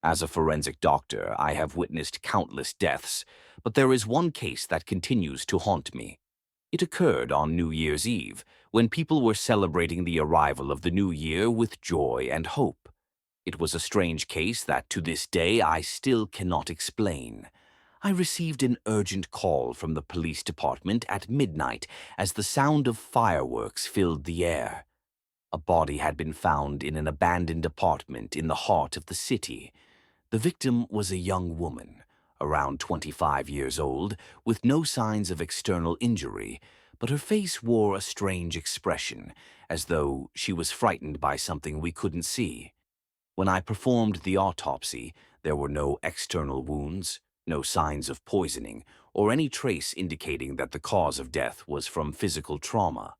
As a forensic doctor, I have witnessed countless deaths, but there is one case that continues to haunt me. It occurred on New Year's Eve, when people were celebrating the arrival of the new year with joy and hope. It was a strange case that to this day I still cannot explain. I received an urgent call from the police department at midnight as the sound of fireworks filled the air. A body had been found in an abandoned apartment in the heart of the city. The victim was a young woman, around 25 years old, with no signs of external injury, but her face wore a strange expression, as though she was frightened by something we couldn't see. When I performed the autopsy, there were no external wounds, no signs of poisoning, or any trace indicating that the cause of death was from physical trauma.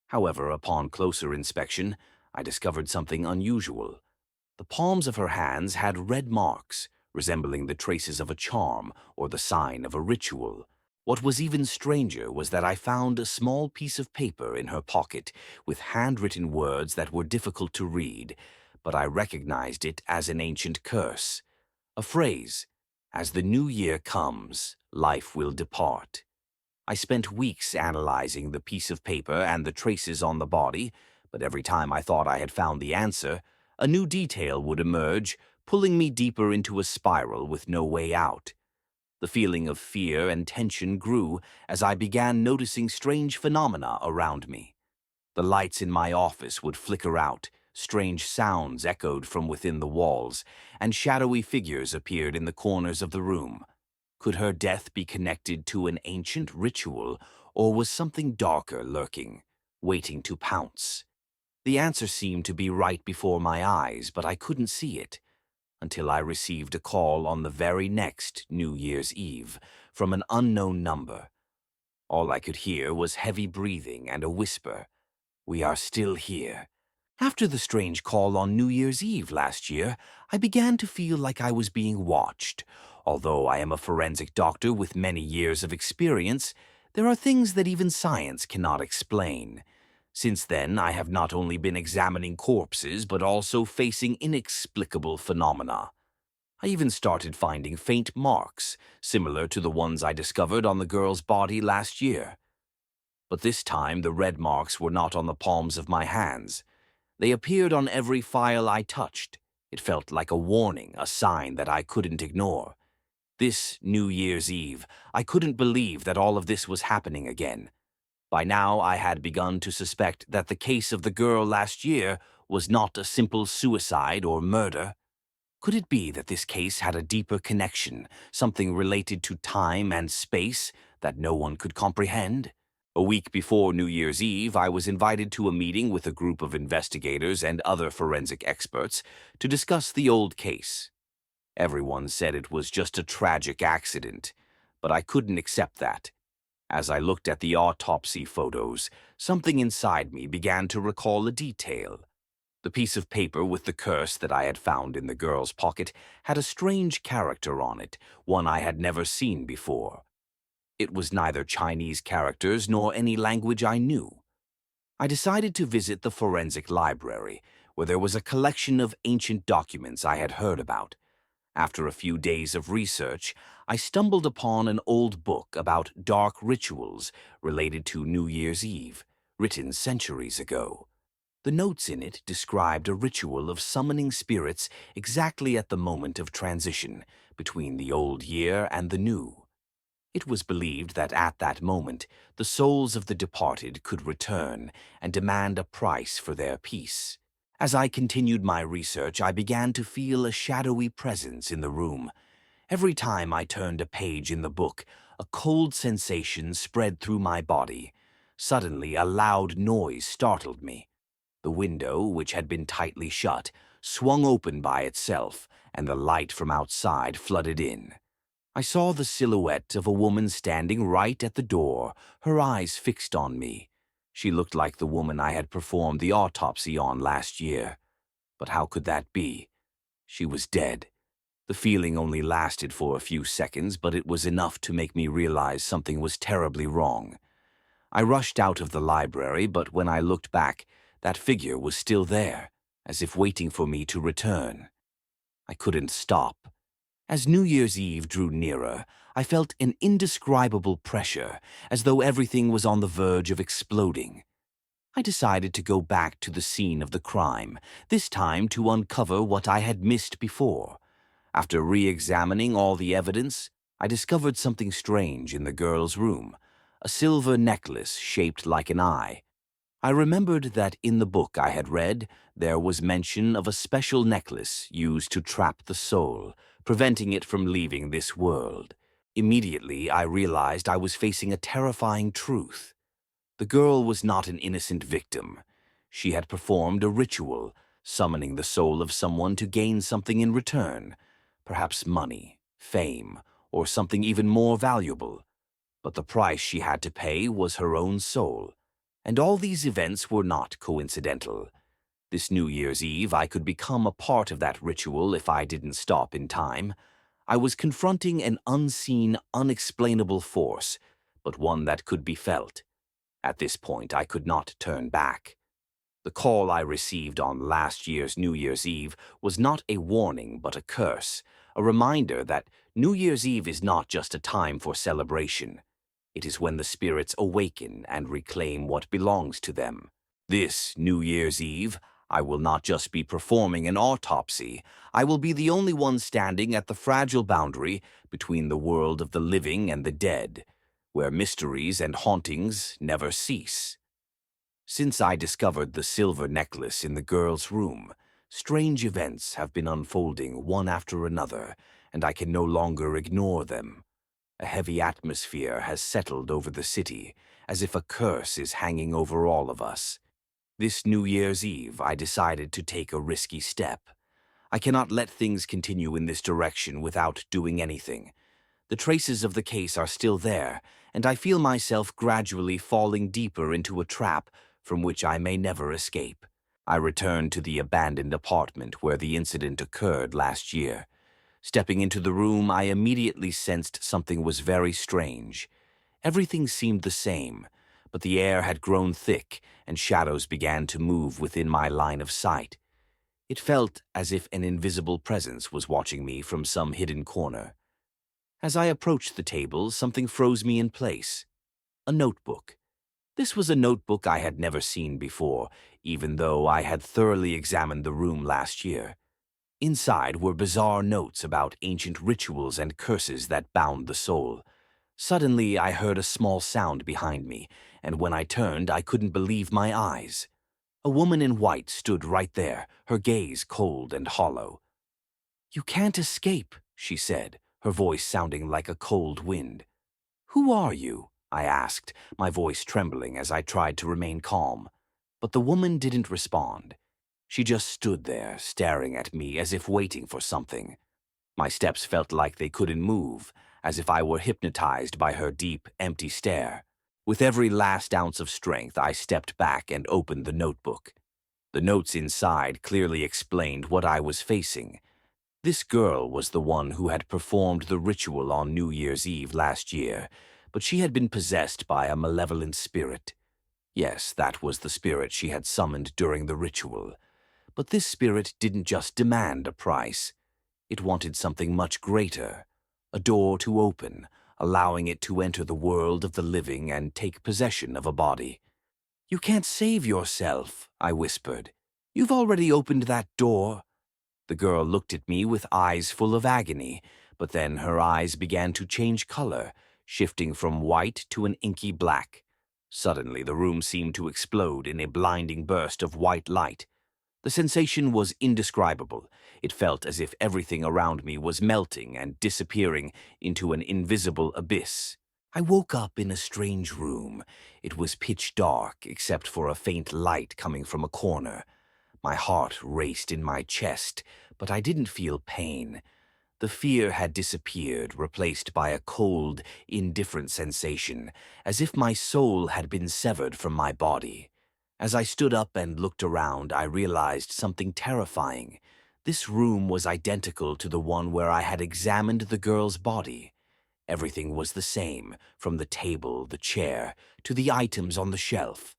However, upon closer inspection, I discovered something unusual. The palms of her hands had red marks, resembling the traces of a charm or the sign of a ritual. What was even stranger was that I found a small piece of paper in her pocket with handwritten words that were difficult to read, but I recognized it as an ancient curse. A phrase, "As the new year comes, life will depart." I spent weeks analyzing the piece of paper and the traces on the body, but every time I thought I had found the answer, a new detail would emerge, pulling me deeper into a spiral with no way out. The feeling of fear and tension grew as I began noticing strange phenomena around me. The lights in my office would flicker out, strange sounds echoed from within the walls, and shadowy figures appeared in the corners of the room. Could her death be connected to an ancient ritual, or was something darker lurking, waiting to pounce? The answer seemed to be right before my eyes, but I couldn't see it, until I received a call on the very next New Year's Eve from an unknown number. All I could hear was heavy breathing and a whisper, "We are still here." After the strange call on New Year's Eve last year, I began to feel like I was being watched. Although I am a forensic doctor with many years of experience, there are things that even science cannot explain. Since then, I have not only been examining corpses, but also facing inexplicable phenomena. I even started finding faint marks, similar to the ones I discovered on the girl's body last year. But this time, the red marks were not on the palms of my hands. They appeared on every file I touched. It felt like a warning, a sign that I couldn't ignore. This New Year's Eve, I couldn't believe that all of this was happening again. By now, I had begun to suspect that the case of the girl last year was not a simple suicide or murder. Could it be that this case had a deeper connection, something related to time and space that no one could comprehend? A week before New Year's Eve, I was invited to a meeting with a group of investigators and other forensic experts to discuss the old case. Everyone said it was just a tragic accident, but I couldn't accept that. As I looked at the autopsy photos, something inside me began to recall a detail. The piece of paper with the curse that I had found in the girl's pocket had a strange character on it, one I had never seen before. It was neither Chinese characters nor any language I knew. I decided to visit the forensic library, where there was a collection of ancient documents I had heard about. After a few days of research, I stumbled upon an old book about dark rituals related to New Year's Eve, written centuries ago. The notes in it described a ritual of summoning spirits exactly at the moment of transition between the old year and the new. It was believed that at that moment, the souls of the departed could return and demand a price for their peace. As I continued my research, I began to feel a shadowy presence in the room. Every time I turned a page in the book, a cold sensation spread through my body. Suddenly, a loud noise startled me. The window, which had been tightly shut, swung open by itself, and the light from outside flooded in. I saw the silhouette of a woman standing right at the door, her eyes fixed on me. She looked like the woman I had performed the autopsy on last year. But how could that be? She was dead. The feeling only lasted for a few seconds, but it was enough to make me realize something was terribly wrong. I rushed out of the library, but when I looked back, that figure was still there, as if waiting for me to return. I couldn't stop. As New Year's Eve drew nearer, I felt an indescribable pressure, as though everything was on the verge of exploding. I decided to go back to the scene of the crime, this time to uncover what I had missed before. After re-examining all the evidence, I discovered something strange in the girl's room, a silver necklace shaped like an eye. I remembered that in the book I had read, there was mention of a special necklace used to trap the soul, preventing it from leaving this world. Immediately, I realized I was facing a terrifying truth. The girl was not an innocent victim. She had performed a ritual, summoning the soul of someone to gain something in return, perhaps money, fame, or something even more valuable. But the price she had to pay was her own soul. And all these events were not coincidental. This New Year's Eve, I could become a part of that ritual if I didn't stop in time. I was confronting an unseen, unexplainable force, but one that could be felt. At this point, I could not turn back. The call I received on last year's New Year's Eve was not a warning but a curse, a reminder that New Year's Eve is not just a time for celebration. It is when the spirits awaken and reclaim what belongs to them. This New Year's Eve, I will not just be performing an autopsy, I will be the only one standing at the fragile boundary between the world of the living and the dead, where mysteries and hauntings never cease. Since I discovered the silver necklace in the girl's room, strange events have been unfolding one after another, and I can no longer ignore them. A heavy atmosphere has settled over the city, as if a curse is hanging over all of us. This New Year's Eve, I decided to take a risky step. I cannot let things continue in this direction without doing anything. The traces of the case are still there, and I feel myself gradually falling deeper into a trap from which I may never escape. I returned to the abandoned apartment where the incident occurred last year. Stepping into the room, I immediately sensed something was very strange. Everything seemed the same, but the air had grown thick and shadows began to move within my line of sight. It felt as if an invisible presence was watching me from some hidden corner. As I approached the table, something froze me in place. A notebook. This was a notebook I had never seen before, even though I had thoroughly examined the room last year. Inside were bizarre notes about ancient rituals and curses that bound the soul. Suddenly, I heard a small sound behind me, and when I turned, I couldn't believe my eyes. A woman in white stood right there, her gaze cold and hollow. "You can't escape," she said, her voice sounding like a cold wind. "Who are you?" I asked, my voice trembling as I tried to remain calm. But the woman didn't respond. She just stood there, staring at me as if waiting for something. My steps felt like they couldn't move, as if I were hypnotized by her deep, empty stare. With every last ounce of strength, I stepped back and opened the notebook. The notes inside clearly explained what I was facing. This girl was the one who had performed the ritual on New Year's Eve last year, but she had been possessed by a malevolent spirit. Yes, that was the spirit she had summoned during the ritual. But this spirit didn't just demand a price. It wanted something much greater, a door to open, allowing it to enter the world of the living and take possession of a body. "You can't save yourself," I whispered. "You've already opened that door." The girl looked at me with eyes full of agony, but then her eyes began to change color, shifting from white to an inky black. Suddenly, the room seemed to explode in a blinding burst of white light. The sensation was indescribable. It felt as if everything around me was melting and disappearing into an invisible abyss. I woke up in a strange room. It was pitch dark, except for a faint light coming from a corner. My heart raced in my chest, but I didn't feel pain. The fear had disappeared, replaced by a cold, indifferent sensation, as if my soul had been severed from my body. As I stood up and looked around, I realized something terrifying. This room was identical to the one where I had examined the girl's body. Everything was the same, from the table, the chair, to the items on the shelf.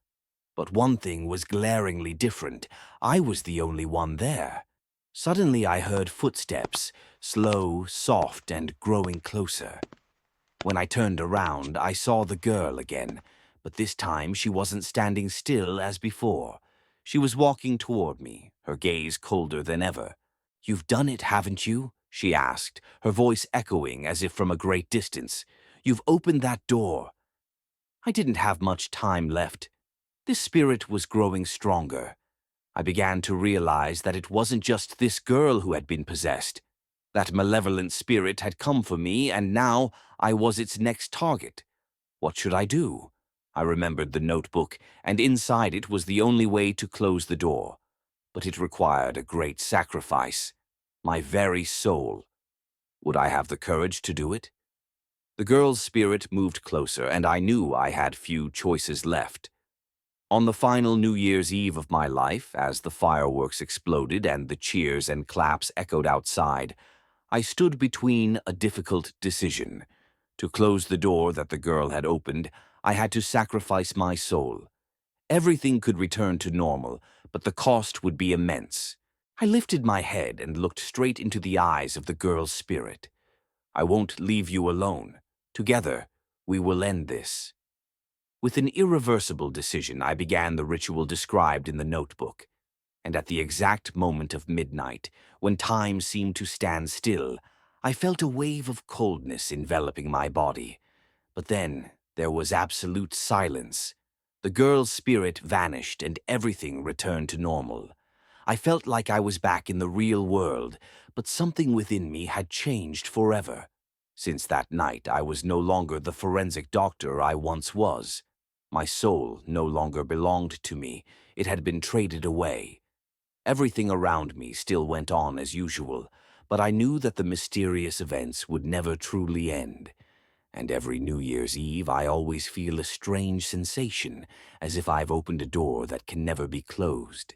But one thing was glaringly different. I was the only one there. Suddenly I heard footsteps, slow, soft, and growing closer. When I turned around, I saw the girl again, but this time she wasn't standing still as before. She was walking toward me, her gaze colder than ever. "You've done it, haven't you?" she asked, her voice echoing as if from a great distance. "You've opened that door." I didn't have much time left. This spirit was growing stronger. I began to realize that it wasn't just this girl who had been possessed. That malevolent spirit had come for me, and now I was its next target. What should I do? I remembered the notebook, and inside it was the only way to close the door. But it required a great sacrifice. My very soul. Would I have the courage to do it? The girl's spirit moved closer, and I knew I had few choices left. On the final New Year's Eve of my life, as the fireworks exploded and the cheers and claps echoed outside, I stood between a difficult decision. To close the door that the girl had opened, I had to sacrifice my soul. Everything could return to normal, but the cost would be immense. I lifted my head and looked straight into the eyes of the girl's spirit. "I won't leave you alone. Together, we will end this." With an irreversible decision, I began the ritual described in the notebook. And at the exact moment of midnight, when time seemed to stand still, I felt a wave of coldness enveloping my body. But then there was absolute silence. The girl's spirit vanished and everything returned to normal. I felt like I was back in the real world, but something within me had changed forever. Since that night, I was no longer the forensic doctor I once was. My soul no longer belonged to me. It had been traded away. Everything around me still went on as usual, but I knew that the mysterious events would never truly end. And every New Year's Eve, I always feel a strange sensation, as if I've opened a door that can never be closed.